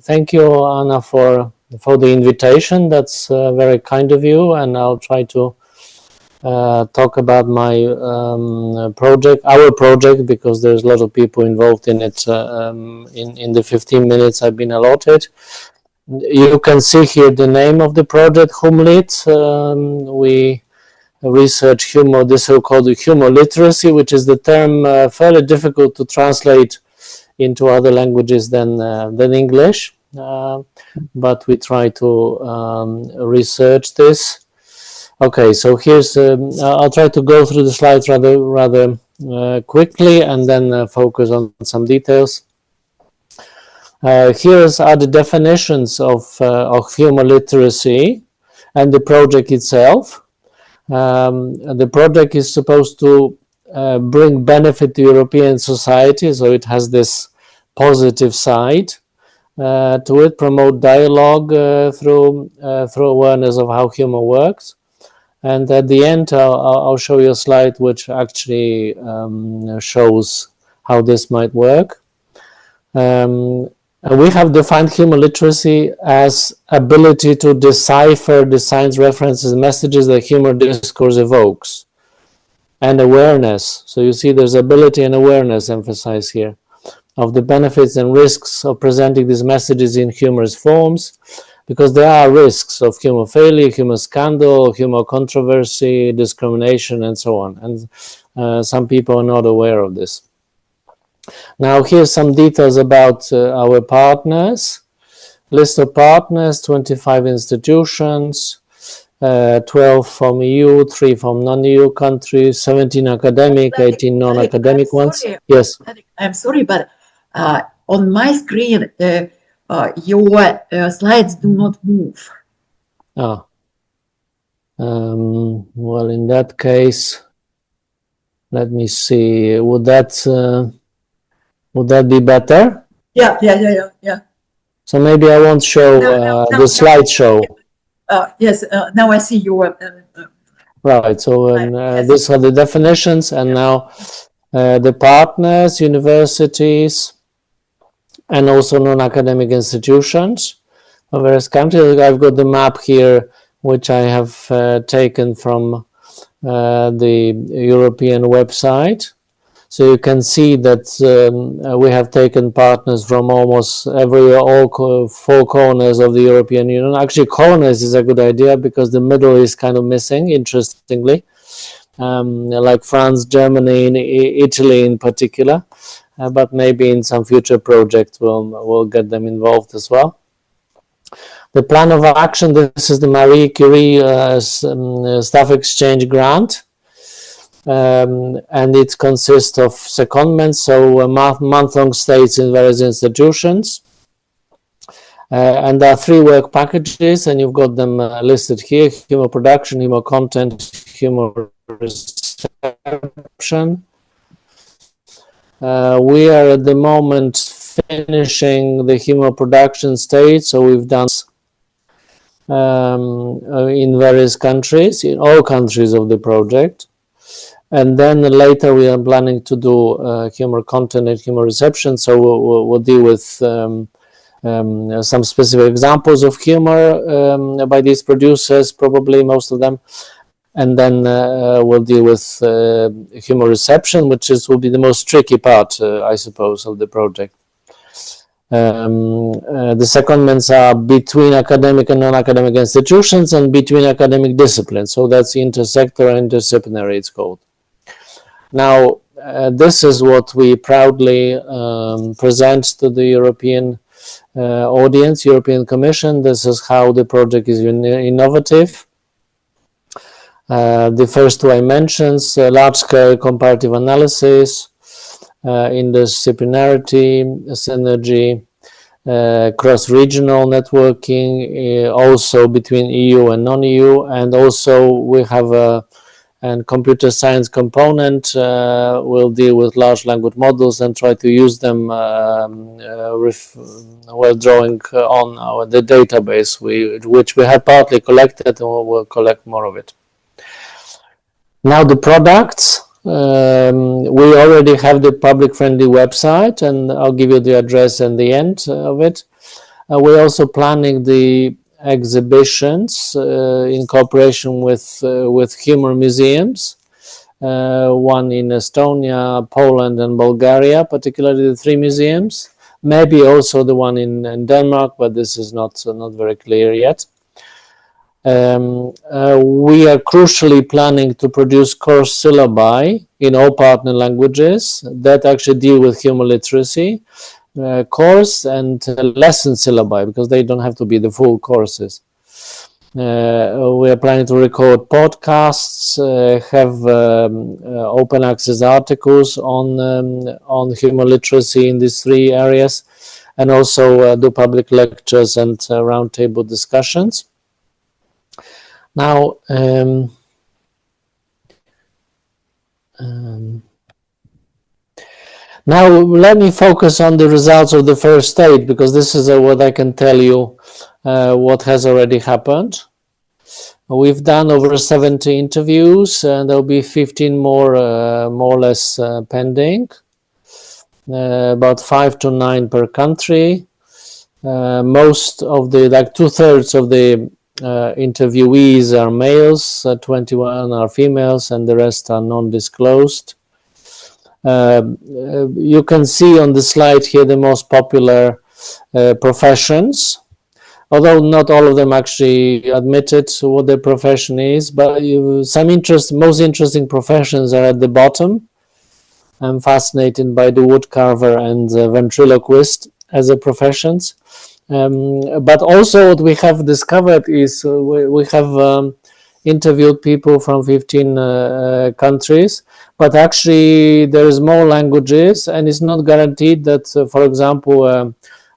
thank you, Anna, for the invitation. That's very kind of you, and I'll try to talk about my project, our project, because there's a lot of people involved in it in the 15 minutes I've been allotted. You can see here the name of the project, HUMLIT. We research humor, the so-called humor literacy, which is the term fairly difficult to translate into other languages than English, but we try to research this. Okay, so here's I'll try to go through the slides rather quickly and then focus on some details. Here's are the definitions of humor literacy and the project itself. The project is supposed to bring benefit to European society, so it has this positive side to it, promote dialogue through awareness of how humor works. And at the end, I'll show you a slide which actually shows how this might work. We have defined humor literacy as ability to decipher the signs, references, and messages that humor discourse evokes, and awareness. So you see there's ability and awareness emphasized here of the benefits and risks of presenting these messages in humorous forms, because there are risks of humor failure, humor scandal, humor controversy, discrimination, and so on. And some people are not aware of this. Now, here's some details about our partners. List of partners, 25 institutions, 12 from EU, 3 from non-EU countries, 17 academic, 18 non-academic ones. Yes. I'm sorry, but on my screen, your slides do not move. Ah. Well, in that case, let me see. Would that be better? Yeah. So maybe I won't show the slideshow. Yes, now I see your... Right, so these are the definitions, and now the partners, universities, and also non-academic institutions of various countries. I've got the map here, which I have taken from the European website. So you can see that we have taken partners from almost all 4 corners of the European Union. Actually, corners is a good idea because the middle is kind of missing, interestingly, like France, Germany, Italy in particular. But maybe in some future project we'll get them involved as well. The plan of action, this is the Marie Curie staff exchange grant. And it consists of secondments, so month-long stays in various institutions. And there are 3 work packages, and you've got them listed here: humor production, humor content, humor reception. We are at the moment finishing the humor production stage, so we've done in various countries, in all countries of the project. And then later we are planning to do humor content and humor reception, so we'll deal with some specific examples of humor by these producers, probably most of them. And then we'll deal with humor reception, which will be the most tricky part, I suppose, of the project. The secondments are between academic and non-academic institutions and between academic disciplines. So that's intersector and interdisciplinary, it's called. Now, this is what we proudly present to the European audience, European Commission. This is how the project is innovative. The first 2 I mentioned, large-scale comparative analysis, interdisciplinarity, synergy, cross-regional networking, also between EU and non-EU, and also we have a computer science component. We'll deal with large language models and try to use them while drawing on the database, which we have partly collected, and we'll collect more of it. Now the products. We already have the public-friendly website, and I'll give you the address and the end of it. We're also planning the exhibitions in cooperation with humor museums, one in Estonia, Poland, and Bulgaria, particularly the 3 museums. Maybe also the one in Denmark, but this is not very clear yet. We are crucially planning to produce course syllabi in all partner languages that actually deal with humor literacy, course and lesson syllabi, because they don't have to be the full courses. We are planning to record podcasts, have open access articles on humor literacy in these 3 areas, and also do public lectures and roundtable discussions. Now, now let me focus on the results of the first stage, because this is what I can tell you what has already happened. We've done over 70 interviews, and there'll be 15 more or less pending, about 5 to 9 per country. Most of the, like 2/3 of the interviewees are males, 21 are females, and the rest are non-disclosed. You can see on the slide here the most popular professions, although not all of them actually admitted what their profession is, but most interesting professions are at the bottom. I'm fascinated by the woodcarver and ventriloquist as a professions. But also what we have discovered is we have interviewed people from 15 countries, but actually there is more languages, and it's not guaranteed that, for example,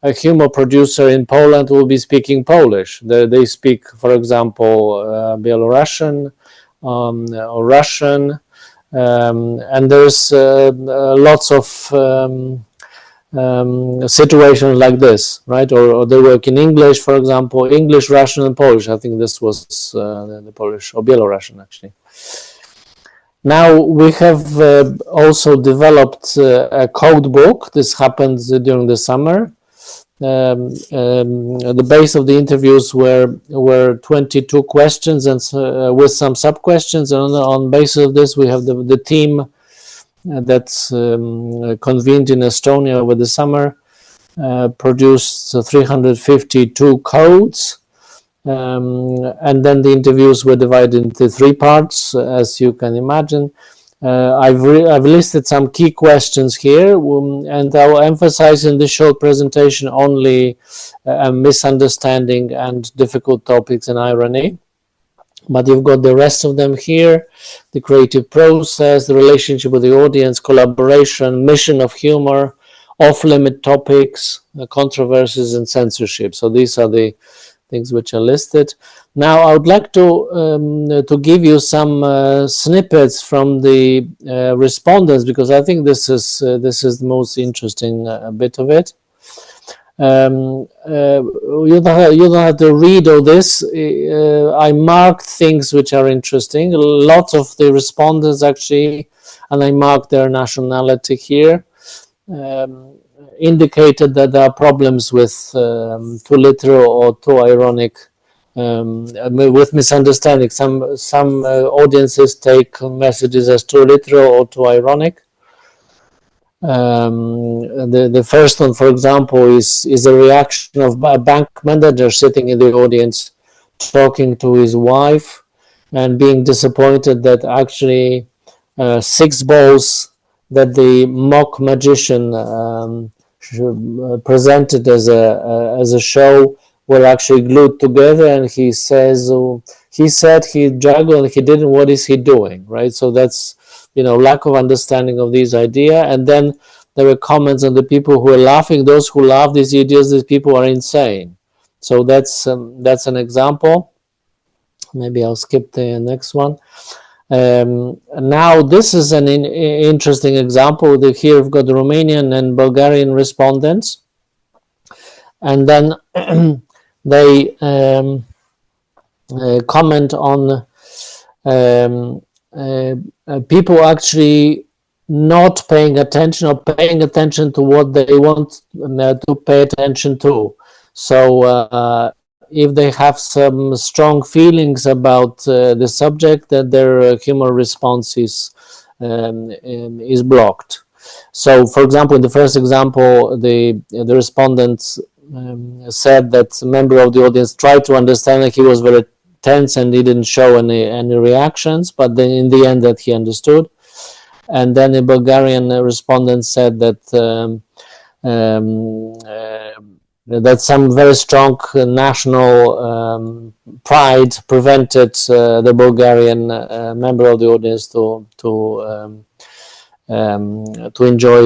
a humor producer in Poland will be speaking Polish. They speak, for example, Belarusian or Russian, and there's lots of situations like this, right? Or they work in English, for example, English, Russian, and Polish. I think this was the Polish or Belarusian, actually. Now we have also developed a code book. This happened during the summer. The base of the interviews were 22 questions, and with some sub questions. And on basis of this, we have the team that's convened in Estonia over the summer, produced 352 codes, and then the interviews were divided into 3 parts, as you can imagine. I've listed some key questions here, and I will emphasize in this short presentation only misunderstanding and difficult topics and irony. But you've got the rest of them here: the creative process, the relationship with the audience, collaboration, mission of humor, off-limit topics, controversies, and censorship. So these are the things which are listed. Now I would like to give you some snippets from the respondents, because I think this is the most interesting bit of it. You don't have to read all this. I marked things which are interesting. Lots of the respondents actually, and I marked their nationality here, indicated that there are problems with too literal or too ironic, with misunderstanding. Some audiences take messages as too literal or too ironic. The first one, for example, is a reaction of a bank manager sitting in the audience, talking to his wife, and being disappointed that actually 6 balls that the mock magician presented as a show were actually glued together, and he said he juggled and he didn't. What is he doing, right? So that's, lack of understanding of these idea. And then there were comments on the people who are laughing. Those who laugh these ideas, these people are insane. So that's an example. Maybe I'll skip the next one. Now this is an interesting example. Here we've got the Romanian and Bulgarian respondents, and then they comment on people actually not paying attention or paying attention to what they want to pay attention to. So if they have some strong feelings about the subject, that their humor response is blocked. So, for example, in the first example, the respondents said that a member of the audience tried to understand that he was very tense and he didn't show any reactions, but then in the end that he understood. And then the Bulgarian respondent said that that some very strong national pride prevented the Bulgarian member of the audience to enjoy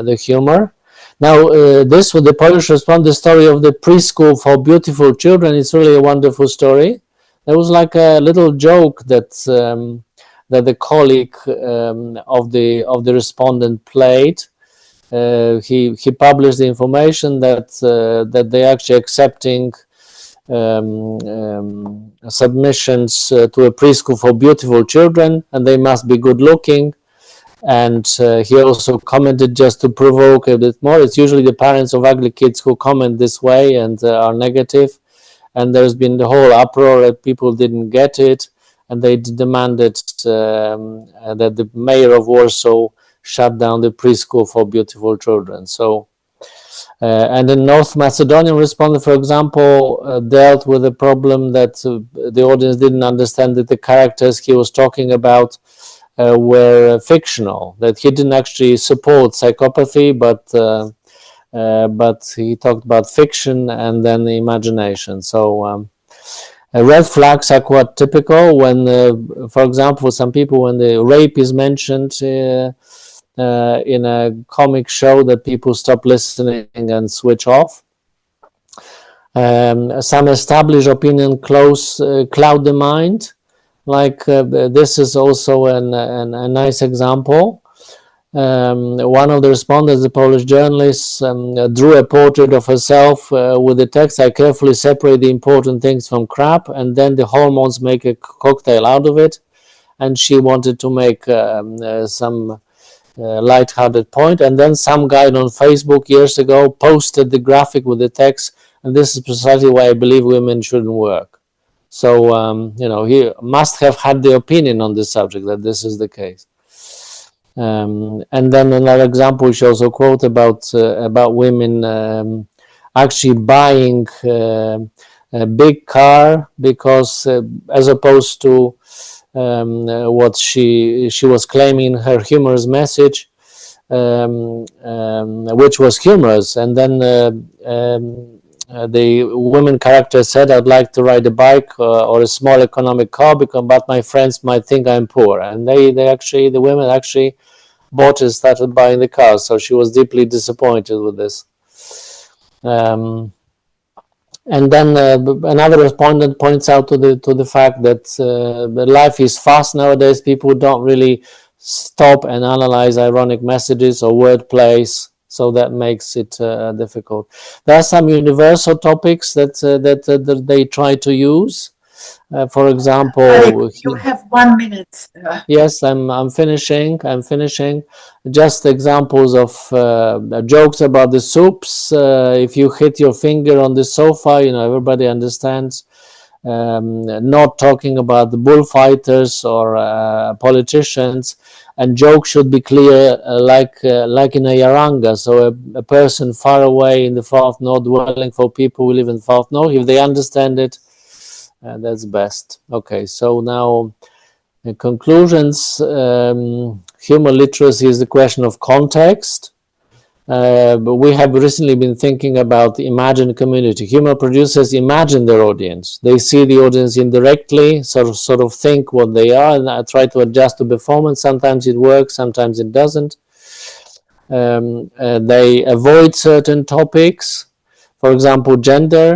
the humor. Now, this with the Polish response, the story of the preschool for beautiful children, it's really a wonderful story. There was like a little joke that that the colleague of the respondent played. He published the information that that they actually accepting submissions to a preschool for beautiful children, and they must be good looking. And he also commented, just to provoke a bit more, it's usually the parents of ugly kids who comment this way and are negative. And there's been the whole uproar that people didn't get it, and they demanded that the mayor of Warsaw shut down the preschool for beautiful children. So, and the North Macedonian respondent, for example, dealt with the problem that the audience didn't understand that the characters he was talking about were fictional, that he didn't actually support psychopathy, but he talked about fiction and then the imagination. So red flags are quite typical when, for example, some people, when the rape is mentioned in a comic show, that people stop listening and switch off. Some established opinion cloud the mind. Like this is also a nice example. One of the respondents, the Polish journalist, drew a portrait of herself with the text, "I carefully separate the important things from crap, and then the hormones make a cocktail out of it." And she wanted to make some light-hearted point. And then some guy on Facebook years ago posted the graphic with the text, "And this is precisely why I believe women shouldn't work." So, you know, he must have had the opinion on this subject that this is the case. And then another example, which also quote about women actually buying a big car because, as opposed to what she was claiming her humorous message, which was humorous, and then the woman character said, "I'd like to ride a bike or a small economic car, but my friends might think I'm poor." And the women actually bought and started buying the car. So she was deeply disappointed with this. And then another respondent points out to the fact that life is fast nowadays. People don't really stop and analyze ironic messages or word plays. So that makes it difficult. There are some universal topics that they try to use. For example, you have 1 minute. Yes, I'm finishing. Just examples of jokes about the soups. If you hit your finger on the sofa, you know, everybody understands. Not talking about the bullfighters or politicians. And jokes should be clear, like in a Yaranga. So a person far away in the far north, dwelling for people who live in far north, if they understand it, that's best. Okay, so now in conclusions, humor literacy is the question of context. But we have recently been thinking about the imagined community. Humor producers imagine their audience. They see the audience indirectly, sort of think what they are, and I try to adjust to performance. Sometimes it works, sometimes it doesn't. They avoid certain topics, for example, gender.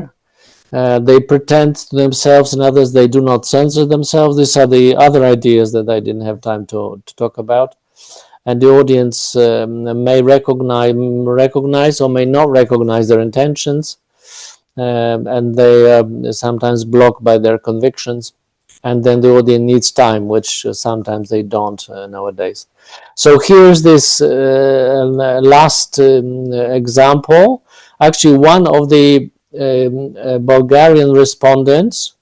They pretend to themselves and others they do not censor themselves. These are the other ideas that I didn't have time to talk about. And the audience may recognize or may not recognize their intentions, and they are sometimes blocked by their convictions. And then the audience needs time, which sometimes they don't nowadays. So here's this last example. Actually, one of the Bulgarian respondent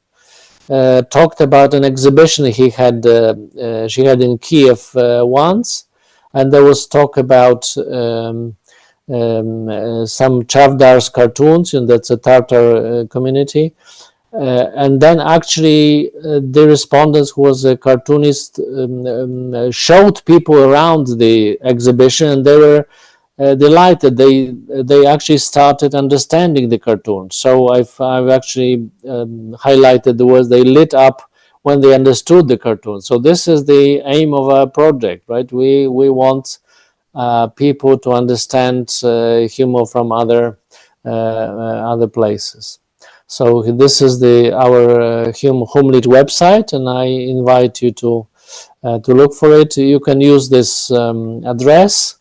talked about an exhibition she had in Kiev once, and there was talk about some Chavdars cartoons, and that's a Tatar community. And then actually the respondent, who was a cartoonist, showed people around the exhibition, and they were delighted. They actually started understanding the cartoon. So I've actually highlighted the words they lit up when they understood the cartoon. So this is the aim of our project, right? We want people to understand humor from other places. So this is our HUMLIT website, and I invite you to look for it. You can use this address,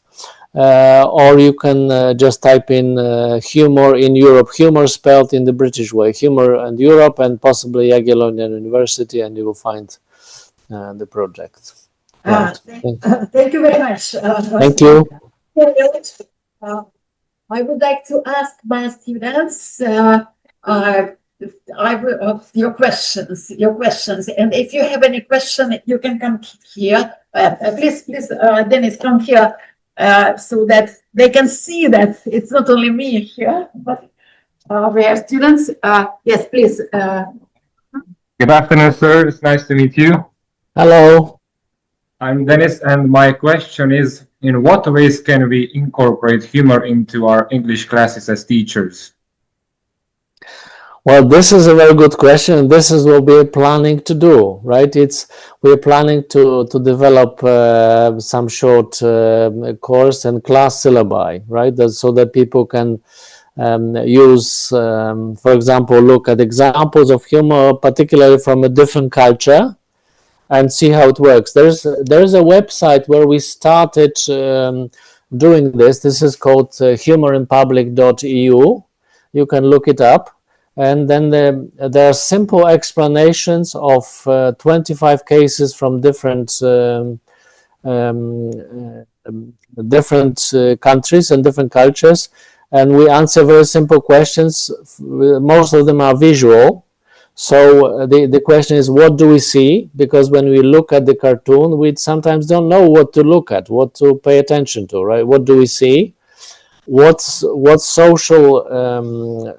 or you can just type in Humour in Europe, Humour spelled in the British way, Humour and Europe, and possibly Jagiellonian University, and you will find the project. Right. Thank you very much. Thank you. I would like to ask my students your questions, and if you have any question, you can come here. Please, Dennis, come here so that they can see that it's not only me here, but we have students. Yes, please. Good afternoon, sir. It's nice to meet you. Hello. I'm Dennis, and my question is, in what ways can we incorporate humor into our English classes as teachers? Well, this is a very good question. This is what we're planning to do, right? We're planning to develop some short course and class syllabi, right? So that people can use, for example, look at examples of humor, particularly from a different culture, and see how it works. There's a website where we started doing this. This is called HumourinPublic.eu. You can look it up. And then there are simple explanations of 25 cases from different countries and different cultures. And we answer very simple questions. Most of them are visual. So the question is, what do we see? Because when we look at the cartoon, we sometimes don't know what to look at, what to pay attention to, right? What do we see? What social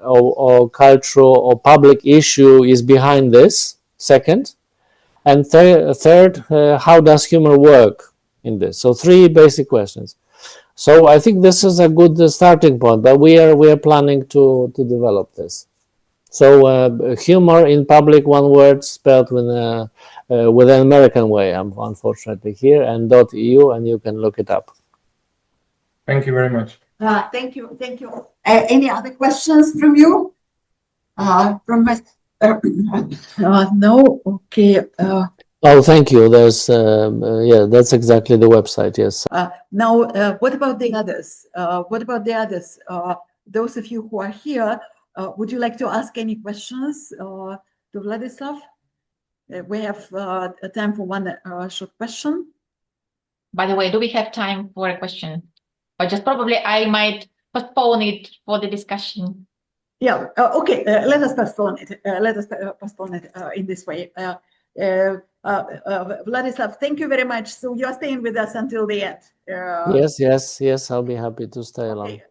or cultural or public issue is behind this? Second. And third, how does humor work in this? So three basic questions. So I think this is a good starting point, but we are planning to develop this. So humor in public, one word, spelled with an American way, unfortunately here, and .eu, and you can look it up. Thank you very much. Thank you. Any other questions from you? From my no. Okay. Oh, thank you. There's yeah, that's exactly the website. Yes. Now, what about the others? Those of you who are here, would you like to ask any questions to Władysław? We have time for one short question. By the way, do we have time for a question? Or just probably I might postpone it for the discussion. Yeah, okay, let us postpone it. In this way. Władysław, thank you very much. So you are staying with us until the end. Yes, I'll be happy to stay along. Okay.